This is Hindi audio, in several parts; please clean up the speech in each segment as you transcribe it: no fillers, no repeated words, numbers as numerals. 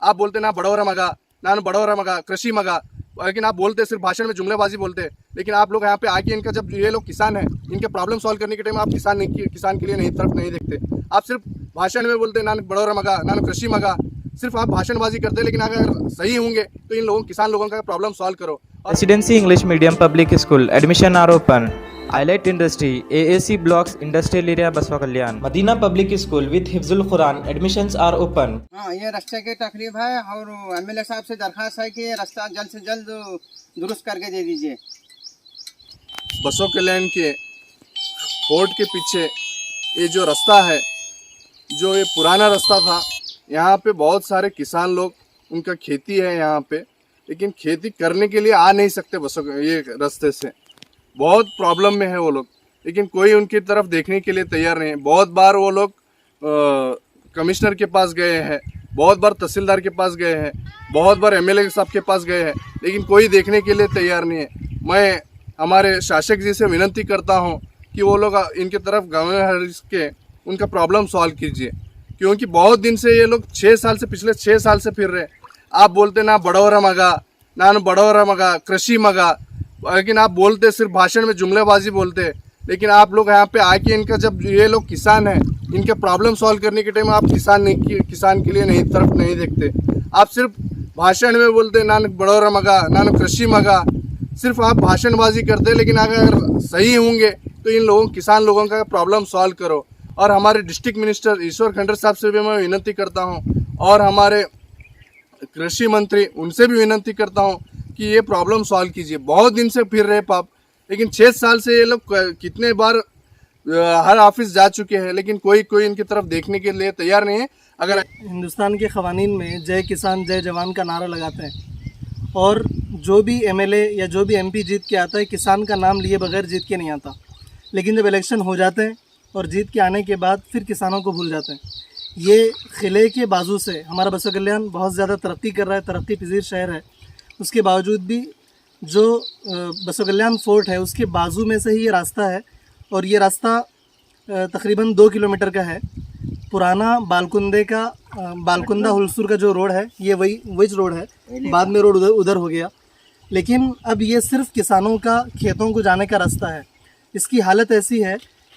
आप बोलते ना बड़ोरा मगा, ना बड़ोरा मगा, कृषि मगा, लेकिन आप बोलते सिर्फ भाषण में जुमलेबाजी बोलते। लेकिन आप लोग यहाँ पे आके इनका, जब ये लोग किसान हैं, इनके प्रॉब्लम सॉल्व करने के टाइम आप किसान के लिए नहीं, तरफ नहीं देखते। आप सिर्फ भाषण में बोलते ना बड़ोरा मगा, ना कृषि मगा, सिर्फ आप भाषणबाजी करते हैं। लेकिन अगर सही होंगे तो इन लोगों, किसान लोगों का प्रॉब्लम सॉल्व करो। Residency English Medium Public School admission are open. ILET Industry AAC Blocks Industrial Area Baswa Kalyan. Madina Public School with Hifzul Quran admissions are open. हाँ, ये रास्ते की तकलीफ है और एमएलए साहब से दरखास्त है कि ये रास्ता जल्द से जल्द दुरुस्त करके दे दीजिए। बसो कल्याण के फोर्ट के पीछे ये जो रास्ता है, जो ये पुराना रास्ता था, यहाँ पे बहुत सारे किसान लोग, उनका खेती है यहाँ पे, लेकिन खेती करने के लिए आ नहीं सकते बसों ये रास्ते से। बहुत प्रॉब्लम में है वो लोग, लेकिन कोई उनकी तरफ देखने के लिए तैयार नहीं है। बहुत बार वो लोग कमिश्नर के पास गए हैं, बहुत बार तहसीलदार के पास गए हैं, बहुत बार एमएलए साहब के पास गए हैं, लेकिन कोई देखने के लिए तैयार नहीं है। मैं हमारे शासक जी से विनती करता हूँ कि वो लोग इनके तरफ गवर्नर के उनका प्रॉब्लम सॉल्व कीजिए, क्योंकि बहुत दिन से ये लोग पिछले 6 साल से फिर रहे। आप बोलते ना बड़ोरा मगा, ना बड़ोरा मगा, कृषि मगा, लेकिन आप बोलते सिर्फ भाषण में जुमलेबाजी बोलते। लेकिन आप लोग यहाँ पे आके इनका, जब ये लोग किसान हैं, इनके प्रॉब्लम सॉल्व करने के टाइम आप किसान के लिए नहीं, तरफ नहीं देखते। आप सिर्फ भाषण में बोलते ना बड़ोरा मगा, ना कृषि मगा, सिर्फ आप भाषणबाजी करते। लेकिन अगर सही होंगे तो इन लोगों, किसान लोगों का प्रॉब्लम सॉल्व करो। और हमारे डिस्ट्रिक्ट मिनिस्टर ईश्वर खंडर साहब से भी मैं विनती करता हूँ, और हमारे कृषि मंत्री, उनसे भी विनती करता हूँ कि ये प्रॉब्लम सॉल्व कीजिए। बहुत दिन से फिर रहे पाप, लेकिन 6 साल से ये लोग कितने बार हर ऑफिस जा चुके हैं, लेकिन कोई इनकी तरफ देखने के लिए तैयार नहीं है। अगर हिंदुस्तान के क़वानीन में जय किसान जय जवान का नारा लगाते हैं, और जो भी एमएलए या जो भी एमपी जीत के आता है, किसान का नाम लिए बगैर जीत के नहीं आता। लेकिन जब इलेक्शन हो जाते हैं और जीत के आने के बाद फिर किसानों को भूल जाते हैं। ये किले के बाजू से हमारा बसवा कल्याण बहुत ज़्यादा तरक्की कर रहा है, तरक्की पजीर शहर है। उसके बावजूद भी जो बसवा कल्याण फोर्ट है, उसके बाजू में से ही ये रास्ता है, और ये रास्ता तकरीबन 2 किलोमीटर का है। पुराना बालकुंदा हुलसूर का जो रोड है, ये वही रोड है। बाद में रोड उधर हो गया, लेकिन अब ये सिर्फ किसानों का खेतों को जाने का रास्ता है। इसकी हालत ऐसी है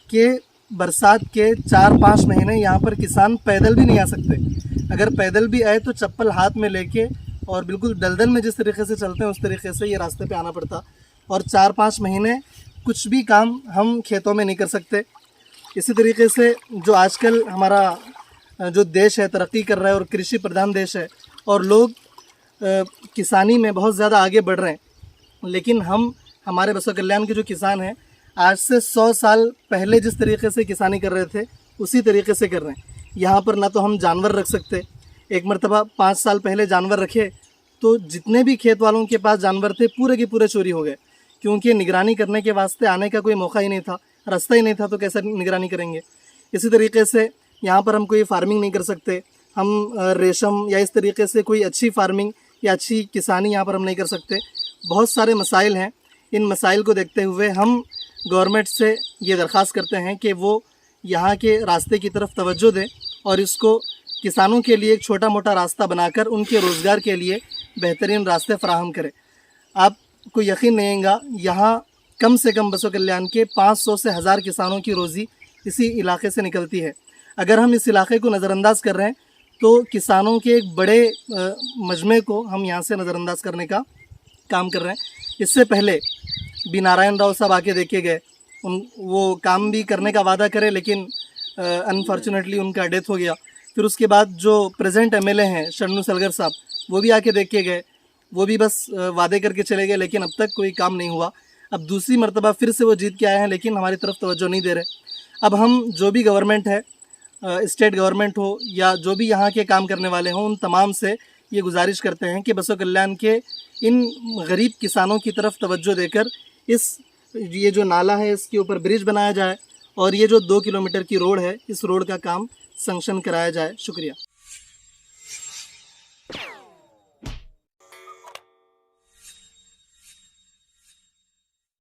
कि बरसात के 4-5 महीने यहाँ पर किसान पैदल भी नहीं आ सकते। अगर पैदल भी आए तो चप्पल हाथ में लेके, और बिल्कुल दलदल में जिस तरीके से चलते हैं उस तरीके से ये रास्ते पे आना पड़ता। और 4-5 महीने कुछ भी काम हम खेतों में नहीं कर सकते। इसी तरीके से जो आजकल हमारा जो देश है तरक्की कर रहा है और कृषि प्रधान देश है, और लोग किसानी में बहुत ज़्यादा आगे बढ़ रहे हैं, लेकिन हमारे बसवा कल्याण के जो किसान हैं, आज से 100 साल पहले जिस तरीके से किसानी कर रहे थे उसी तरीके से कर रहे हैं। यहाँ पर ना तो हम जानवर रख सकते। एक मरतबा 5 साल पहले जानवर रखे तो जितने भी खेत वालों के पास जानवर थे पूरे के पूरे चोरी हो गए, क्योंकि निगरानी करने के वास्ते आने का कोई मौका ही नहीं था, रास्ता ही नहीं था, तो कैसे निगरानी करेंगे। इसी तरीके से यहाँ पर हम कोई फार्मिंग नहीं कर सकते। हम रेशम या इस तरीके से कोई अच्छी फार्मिंग या अच्छी किसानी यहाँ पर हम नहीं कर सकते। बहुत सारे मसाइल हैं। इन मसाइल को देखते हुए हम गवर्नमेंट से ये दरख्वास्त करते हैं कि वो यहाँ के रास्ते की तरफ तवज्जो दें और इसको किसानों के लिए एक छोटा मोटा रास्ता बनाकर उनके रोज़गार के लिए बेहतरीन रास्ते फराहम करें। आपको यकीन नहीं आएगा, यहाँ कम से कम बसवा कल्याण के 500 से 1000 किसानों की रोज़ी इसी इलाके से निकलती है। अगर हम इस इलाके को नज़रअंदाज कर रहे हैं तो किसानों के एक बड़े मजमे को हम यहाँ से नज़रअंदाज करने का काम कर रहे हैं। इससे पहले बी नारायण राव साहब आके देखे गए, वो काम भी करने का वादा करे, लेकिन अनफॉर्चुनेटली उनका डेथ हो गया। फिर उसके बाद जो प्रेजेंट एमएलए हैं शरणू सलगर साहब, वो भी आके देख के गए, वो भी बस वादे करके चले गए, लेकिन अब तक कोई काम नहीं हुआ। अब दूसरी मरतबा फिर से वो जीत के आए हैं, लेकिन हमारी तरफ तवज्जो नहीं दे रहे। अब हम जो भी गवर्नमेंट है, स्टेट गवर्नमेंट हो या जो भी यहाँ के काम करने वाले हों, उन तमाम से ये गुजारिश करते हैं कि बसवा कल्याण के इन गरीब किसानों की तरफ तवज्जो देकर ये जो नाला है इसके ऊपर ब्रिज बनाया जाए, और ये जो 2 किलोमीटर की रोड है, इस रोड का काम सैंक्शन कराया जाए। शुक्रिया।